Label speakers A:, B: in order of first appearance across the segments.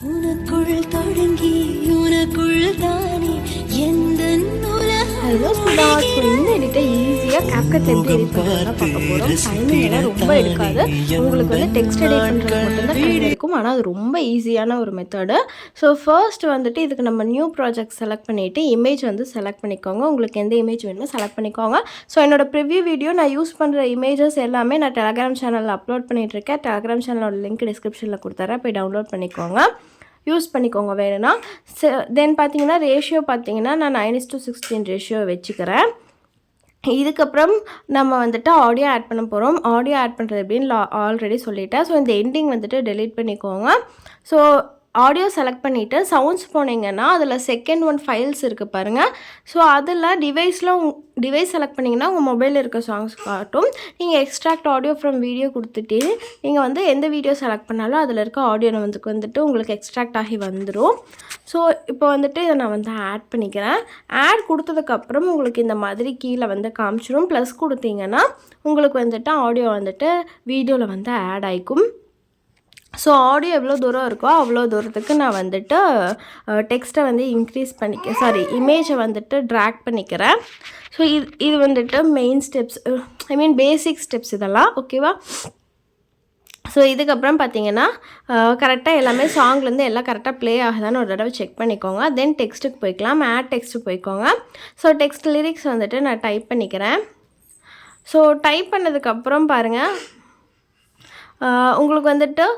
A: உனக்குள் தொடங்கி உனக்குள் தானே எந்த
B: ஹலோ ஸ்டூடெண்ட்ஸ், ஸோ இந்த எடிட்டை ஈஸியாக கேப்கட்டில் எப்படி எடிட் பண்ணுறதுனா பார்க்க போகிறோம். டைமிங் எல்லாம் ரொம்ப எடுக்காது. உங்களுக்கு வந்து டெக்ஸ்ட் எடிட் பண்ணுறது மட்டும்தான் டைம் எடுக்கும், ஆனால் அது ரொம்ப ஈஸியான ஒரு மெத்தடு. ஸோ ஃபர்ஸ்ட் வந்துட்டு இதுக்கு நம்ம நியூ ப்ராஜெக்ட் செலக்ட் பண்ணிவிட்டு இமேஜ் வந்து செலக்ட் பண்ணிக்கோங்க. உங்களுக்கு எந்த இமேஜ் வேணுமோ செலக்ட் பண்ணிக்கோங்க. ஸோ என்னோட ப்ரிவ்யூ வீடியோ நான் யூஸ் பண்ணுற இமேஜஸ் எல்லாமே நான் டெலகிராம் சேனலில் அப்லோட் பண்ணிகிட்ருக்கேன். டெலகிராம் சேனலோட லிங்க் டிஸ்கிரிப்ஷனில் கொடுத்துறேன், போய் டவுன்லோட் பண்ணிக்கோங்க, யூஸ் பண்ணிக்கோங்க வேணும்னா. தென் பார்த்தீங்கன்னா ரேஷியோ பார்த்தீங்கன்னா நான் 9:16 ரேஷியோ வச்சுக்கிறேன். இதுக்கப்புறம் நம்ம வந்துட்டு ஆடியோ ஆட் பண்ண போகிறோம். ஆடியோ ஆட் பண்ணுறது எப்படின்னு ஆல்ரெடி சொல்லிட்டேன். ஸோ இந்த எண்டிங் வந்துட்டு டெலீட் பண்ணிக்கோங்க. ஸோ ஆடியோ செலக்ட் பண்ணிவிட்டு சவுண்ட்ஸ் போனீங்கன்னா அதில் செகண்ட் ஒன் ஃபைல்ஸ் இருக்குது பாருங்கள். ஸோ அதில் டிவைஸ் செலக்ட் பண்ணிங்கன்னா உங்கள் மொபைலில் இருக்க சாங்ஸ் காட்டும். நீங்கள் எக்ஸ்ட்ராக்ட் ஆடியோ ஃப்ரம் வீடியோ கொடுத்துட்டு நீங்கள் வந்து எந்த வீடியோ செலக்ட் பண்ணாலும் அதில் இருக்க ஆடியோ வந்துட்டு உங்களுக்கு எக்ஸ்ட்ராக்ட் ஆகி வந்துடும். ஸோ இப்போ வந்துட்டு இதை நான் வந்து ஆட் பண்ணிக்கிறேன். ஆட் கொடுத்ததுக்கப்புறம் உங்களுக்கு இந்த மாதிரி கீழே வந்து காமிச்சிடும். ப்ளஸ் கொடுத்தீங்கன்னா உங்களுக்கு வந்துட்டு ஆடியோ வந்துட்டு வீடியோவில் வந்து ஆட் ஆகிக்கும். ஸோ ஆடியோ எவ்வளோ தூரம் இருக்கோ அவ்வளோ தூரத்துக்கு நான் வந்துட்டு டெக்ஸ்ட்டை வந்து இமேஜை வந்துட்டு ட்ராக் பண்ணிக்கிறேன். ஸோ இது வந்துட்டு மெயின் ஸ்டெப்ஸ், பேசிக் ஸ்டெப்ஸ் இதெல்லாம் ஓகேவா. ஸோ இதுக்கப்புறம் பார்த்தீங்கன்னா கரெக்டாக எல்லாமே சாங்லேருந்து எல்லாம் கரெக்டாக ப்ளே ஆகுதான்னு ஒரு தடவை செக் பண்ணிக்கோங்க. தென் டெக்ஸ்ட்டுக்கு போய்க்கலாம், ஆட் டெக்ஸ்ட்டு போய்க்கோங்க. ஸோ டெக்ஸ்ட் லிரிக்ஸ் வந்துட்டு நான் டைப் பண்ணிக்கிறேன். ஸோ டைப் பண்ணதுக்கப்புறம் பாருங்கள், உங்களுக்கு வந்துட்டு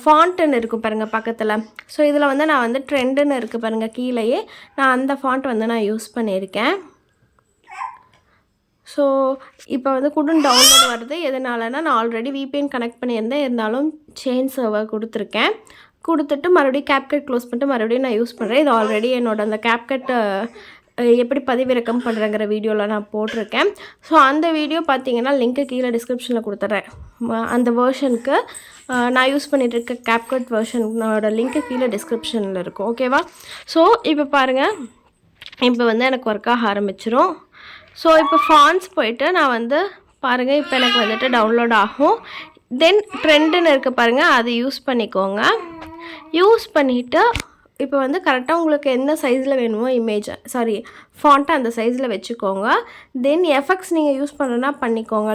B: ஃபாண்ட்டுன்னு இருக்கும் பாருங்கள் பக்கத்தில். ஸோ இதில் வந்து நான் வந்து ட்ரெண்டுன்னு இருக்குது பாருங்கள் கீழேயே, நான் அந்த ஃபாண்ட் வந்து நான் யூஸ் பண்ணியிருக்கேன். ஸோ இப்போ வந்து டவுன்லோட் வருது. எதனாலனா நான் ஆல்ரெடி VPN கனெக்ட் பண்ணியிருந்தேன், இருந்தாலும் சேஞ்ச் சர்வர் கொடுத்துட்டு மறுபடியும் கேப்கட் க்ளோஸ் பண்ணிட்டு மறுபடியும் நான் யூஸ் பண்ணுறேன். இது ஆல்ரெடி என்னோட அந்த கேப்கட் எப்படி பதிவிறக்கம் பண்ணுறேங்கிற வீடியோவில் நான் போட்டிருக்கேன். ஸோ அந்த வீடியோ பார்த்தீங்கன்னா லிங்க்கு கீழே டிஸ்கிரிப்ஷனில் கொடுத்துட்றேன். அந்த வேர்ஷனுக்கு நான் யூஸ் பண்ணிகிட்டு இருக்க கேப்கட் வேர்ஷனோட லிங்க்கு கீழே டிஸ்கிரிப்ஷனில் இருக்கும் ஓகேவா. ஸோ இப்போ பாருங்கள், இப்போ வந்து எனக்கு ஒர்க் ஆக ஆரம்பிச்சிரும். ஸோ இப்போ ஃபாண்ட்ஸ் போயிட்டு நான் வந்து பாருங்கள், இப்போ எனக்கு வந்துட்டு டவுன்லோட் ஆகும். தென் ட்ரெண்டுன்னு இருக்க பாருங்கள், அதை யூஸ் பண்ணிக்கோங்க. யூஸ் பண்ணிவிட்டு இப்போ வந்து கரெக்டாக உங்களுக்கு என்ன சைஸில் வேணுமோ ஃபாண்ட்டை அந்த சைஸில் வச்சுக்கோங்க. தென் எஃபெக்ட்ஸ் நீங்கள் யூஸ் பண்ணுறதுனா பண்ணிக்கோங்க.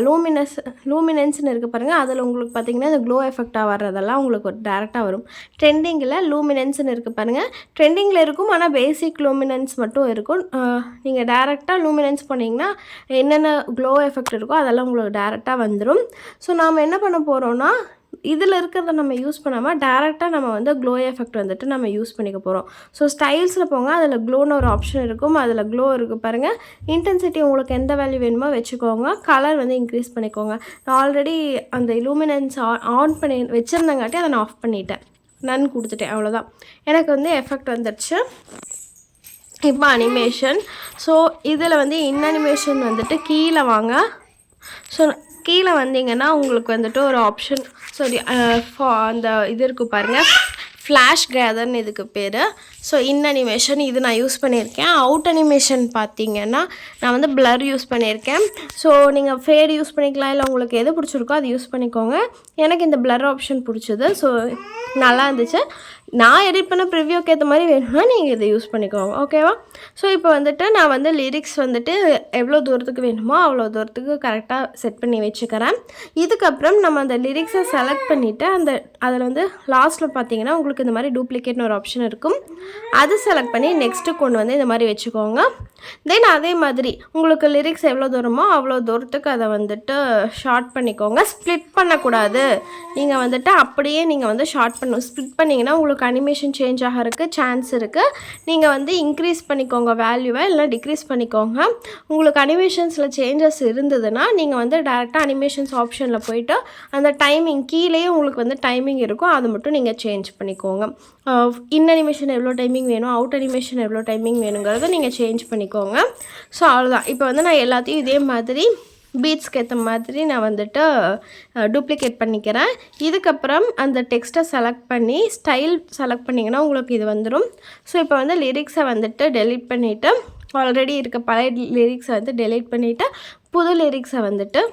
B: லூமினன்ஸ்னு இருக்குது பாருங்கள், அதில் உங்களுக்கு பார்த்திங்கன்னா இந்த க்ளோ எஃபெக்டாக வர்றதெல்லாம் உங்களுக்கு ஒரு டேரெக்டாக வரும். ட்ரெண்டிங்கில் லூமினன்ஸ்னு இருக்குது பாருங்கள், ட்ரெண்டிங்கில் இருக்கும், ஆனால் பேசிக் லூமினன்ஸ் மட்டும் இருக்கும். நீங்கள் டேரெக்டாக லூமினன்ஸ் பண்ணிங்கன்னா என்னென்ன க்ளோ எஃபெக்ட் இருக்கோ அதெல்லாம் உங்களுக்கு டேரெக்டாக வந்துடும். ஸோ நாம் என்ன பண்ண போகிறோன்னா, இதில் இருக்கிறத நம்ம யூஸ் பண்ணாமல் டேரெக்டாக நம்ம வந்து க்ளோ எஃபெக்ட் வந்துட்டு நம்ம யூஸ் பண்ணிக்க போகிறோம். ஸோ ஸ்டைல்ஸில் போங்க, அதில் க்ளோன்னு ஒரு ஆப்ஷன் இருக்கும், அதில் க்ளோ இருக்குது பாருங்கள். இன்டென்சிட்டி உங்களுக்கு எந்த வேல்யூ வேணுமோ வச்சுக்கோங்க. கலர் வந்து இன்க்ரீஸ் பண்ணிக்கோங்க. நான் ஆல்ரெடி அந்த லூமினன்ஸ் ஆன் பண்ணி வச்சுருந்தங்காட்டி அதை நான் ஆஃப் பண்ணிட்டேன், நன் கொடுத்துட்டேன், அவ்வளோதான். எனக்கு வந்து எஃபெக்ட் வந்துடுச்சு. இப்போ அனிமேஷன். ஸோ இதில் வந்து அனிமேஷன் வந்துட்டு கீழே வாங்க. ஸோ கீழே வந்தீங்கன்னா உங்களுக்கு வந்துட்டு ஒரு ஆப்ஷன் அந்த இது இருக்குது பாருங்கள், ஃப்ளாஷ் கேதர்னு இதுக்கு பேர். ஸோ அனிமேஷன் இது நான் யூஸ் பண்ணியிருக்கேன். அவுட் அனிமேஷன் பார்த்தீங்கன்னா நான் வந்து பிளர் யூஸ் பண்ணியிருக்கேன். ஸோ நீங்கள் ஃபேட் யூஸ் பண்ணிக்கலாம், இல்லை உங்களுக்கு எது பிடிச்சிருக்கோ அது யூஸ் பண்ணிக்கோங்க. எனக்கு இந்த பிளர் ஆப்ஷன் பிடிச்சது, ஸோ நல்லா இருந்துச்சு. நான் எடிட் பண்ண ப்ரிவ்யூக்கு ஏற்ற மாதிரி வேணும்னா நீங்கள் இதை யூஸ் பண்ணிக்கோங்க ஓகேவா. ஸோ இப்போ வந்துட்டு நான் வந்து லிரிக்ஸ் வந்துட்டு எவ்வளோ தூரத்துக்கு வேணுமோ அவ்வளோ தூரத்துக்கு கரெக்டாக செட் பண்ணி வச்சுக்கிறேன். இதுக்கப்புறம் நம்ம அந்த லிரிக்ஸை செலக்ட் பண்ணிவிட்டு அதில் வந்து லாஸ்ட்டில் பார்த்தீங்கன்னா உங்களுக்கு இந்த மாதிரி டூப்ளிகேட்னு ஒரு ஆப்ஷன் இருக்கும், அது செலக்ட் பண்ணி நெக்ஸ்ட்டு கொண்டு வந்து இந்த மாதிரி வச்சுக்கோங்க. தென் அதே மாதிரி உங்களுக்கு லிரிக்ஸ் எவ்வளோ தூரமோ அவ்வளோ தூரத்துக்கு அதை வந்துட்டு ஷார்ட் பண்ணிக்கோங்க. ஸ்ப்ளிட் பண்ணக்கூடாது, நீங்கள் வந்துட்டு அப்படியே நீங்கள் வந்து ஷார்ட் பண்ணணும். ஸ்ப்ளிட் பண்ணிங்கன்னா உங்களுக்கு அனிமேஷன் சேஞ்ச் ஆகிறதுக்கு சான்ஸ் இருக்குது. நீங்கள் வந்து இன்க்ரீஸ் பண்ணிக்கோங்க வேல்யூவை, இல்லை டிக்ரீஸ் பண்ணிக்கோங்க. உங்களுக்கு அனிமேஷன்ஸில் சேஞ்சஸ் இருந்ததுன்னா நீங்கள் வந்து டேரெக்டாக அனிமேஷன்ஸ் ஆப்ஷனில் போய்ட்டு அந்த டைமிங் கீழே உங்களுக்கு வந்து டைமிங் இருக்கும், அது மட்டும் நீங்கள் சேஞ்ச் பண்ணிக்கோங்க. அனிமேஷன் எவ்வளோ டைமிங் வேணும், அவுட் அனிமேஷன் எவ்வளோ டைமிங் வேணுங்கிறத நீங்கள் சேஞ்ச் பண்ணிக்கோங்க. ஸோ அவ்வளோதான். இப்போ வந்து நான் எல்லாத்தையும் இதே மாதிரி பீட்ஸ்க்கு ஏற்ற மாதிரி நான் வந்துட்டு டூப்ளிகேட் பண்ணிக்கிறேன். இதுக்கப்புறம் அந்த டெக்ஸ்ட்டை செலக்ட் பண்ணி ஸ்டைல் செலக்ட் பண்ணிங்கன்னா உங்களுக்கு இது வந்துடும். ஸோ இப்போ வந்து லிரிக்ஸை வந்துட்டு டெலீட் பண்ணிவிட்டு, ஆல்ரெடி இருக்க பழைய லிரிக்ஸை வந்து டெலீட் பண்ணிவிட்டு புது லிரிக்ஸை வந்துட்டு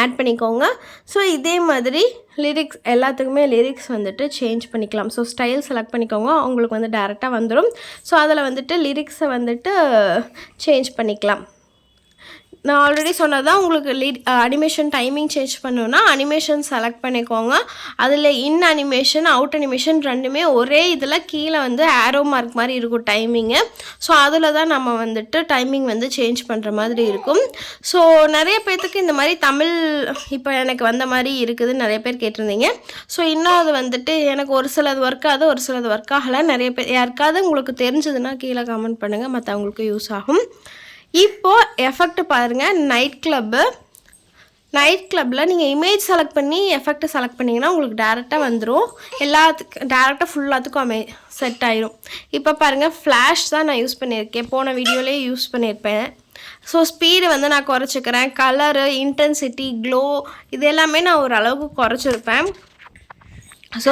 B: ஆட் பண்ணிக்கோங்க. ஸோ இதே மாதிரி லிரிக்ஸ் எல்லாத்துக்குமே லிரிக்ஸ் வந்துட்டு சேஞ்ச் பண்ணிக்கலாம். ஸோ ஸ்டைல் செலக்ட் பண்ணிக்கோங்க, உங்களுக்கு வந்து டேரெக்டாக வந்துடும். ஸோ அதில் வந்துட்டு லிரிக்ஸை வந்துட்டு சேஞ்ச் பண்ணிக்கலாம். நான் ஆல்ரெடி சொன்னதான் உங்களுக்கு அனிமேஷன் டைமிங் சேஞ்ச் பண்ணணுன்னா அனிமேஷன் செலக்ட் பண்ணிக்கோங்க. அதில் இன் அனிமேஷன் அவுட் அனிமேஷன் ரெண்டுமே ஒரே இதில் கீழே வந்து ஆரோ மார்க் மாதிரி இருக்கும் டைமிங்கு. ஸோ அதில் தான் நம்ம வந்துட்டு டைமிங் வந்து சேஞ்ச் பண்ணுற மாதிரி இருக்கும். ஸோ நிறைய பேர்த்துக்கு இந்த மாதிரி தமிழ் இப்போ எனக்கு வந்த மாதிரி இருக்குதுன்னு நிறைய பேர் கேட்டிருந்தீங்க. ஸோ இன்னும் அது வந்துட்டு எனக்கு ஒரு சிலது ஒர்க் ஆகுது, ஒரு சிலது ஒர்க் ஆகலை. நிறைய பேர் யாருக்காவது உங்களுக்கு தெரிஞ்சதுன்னா கீழே கமெண்ட் பண்ணுங்கள், மற்றவங்களுக்கு யூஸ் ஆகும். இப்போது எஃபெக்ட் பாருங்கள். நைட் கிளப்பில் நீங்கள் இமேஜ் செலக்ட் பண்ணி எஃபெக்ட் செலக்ட் பண்ணிங்கன்னா உங்களுக்கு டேரெக்டாக வந்துடும். எல்லாத்துக்கும் டேரெக்டாக ஃபுல்லாத்துக்கும் செட் ஆயிரும். இப்போ பாருங்கள், ஃப்ளாஷ் தான் நான் யூஸ் பண்ணியிருக்கேன், போன வீடியோலேயே யூஸ் பண்ணியிருப்பேன். ஸோ ஸ்பீடு வந்து நான் குறைச்சிக்கிறேன். கலரு, இன்டென்சிட்டி, க்ளோ இது எல்லாமே நான் ஓரளவுக்கு குறைச்சிருப்பேன். ஸோ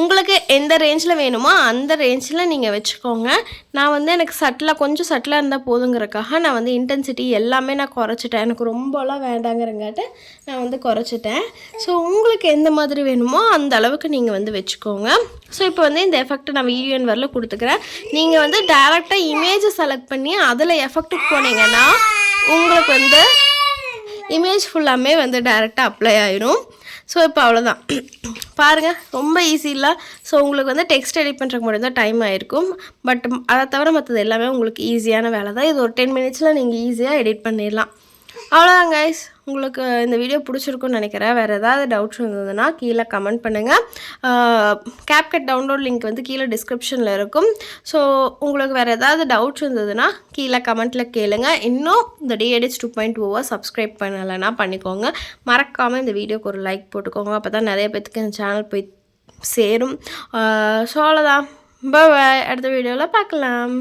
B: உங்களுக்கு எந்த ரேஞ்சில் வேணுமோ அந்த ரேஞ்சில் நீங்கள் வச்சுக்கோங்க. நான் வந்து எனக்கு கொஞ்சம் சட்டிலாக இருந்தால் போதுங்கிறக்காக நான் வந்து இன்டென்சிட்டி எல்லாமே நான் குறைச்சிட்டேன். எனக்கு ரொம்பலாம் வேண்டாங்கிறங்காட்ட நான் வந்து குறைச்சிட்டேன். ஸோ உங்களுக்கு எந்த மாதிரி வேணுமோ அந்த அளவுக்கு நீங்கள் வந்து வச்சுக்கோங்க. ஸோ இப்போ வந்து இந்த எஃபெக்ட் நான் வீடியோ வரல கொடுத்துக்கிறேன். நீங்கள் வந்து டேரெக்டாக இமேஜை செலக்ட் பண்ணி அதில் எஃபெக்ட்டுக்கு போனீங்கன்னா உங்களுக்கு வந்து இமேஜ் ஃபுல்லாமே வந்து டேரெக்டாக அப்ளை ஆயிரும். ஸோ இப்போ அவ்வளோதான். பாருங்கள், ரொம்ப ஈஸி இல்லை. ஸோ உங்களுக்கு வந்து டெக்ஸ்ட் எடிட் பண்ணுறதுக்கு மட்டும் தான் டைம் ஆகிருக்கும். பட் அதை தவிர மற்றது எல்லாமே உங்களுக்கு ஈஸியான வேலை தான். இது ஒரு 10 மினிட்ஸில் நீங்கள் ஈஸியாக எடிட் பண்ணிடலாம். அவ்வளோதான் கைஸ். உங்களுக்கு இந்த வீடியோ பிடிச்சிருக்குன்னு நினைக்கிறேன். வேறு ஏதாவது டவுட்ஸ் இருந்ததுன்னா கீழே கமெண்ட் பண்ணுங்கள். கேப்கட் டவுன்லோட் லிங்க் வந்து கீழே டிஸ்கிரிப்ஷனில் இருக்கும். ஸோ உங்களுக்கு வேறு ஏதாவது டவுட்ஸ் இருந்ததுன்னா கீழே கமெண்ட்டில் கேளுங்க. இன்னும் இந்த DEdits 2.0 சப்ஸ்கிரைப் பண்ணலைன்னா பண்ணிக்கோங்க. மறக்காமல் இந்த வீடியோக்கு ஒரு லைக் போட்டுக்கோங்க. அப்போ தான் நிறைய பேத்துக்கு இந்த சேனல் போய் சேரும். ஸோ அவ்வளோதான். பாய். அடுத்த வீடியோவில் பார்க்கலாம்.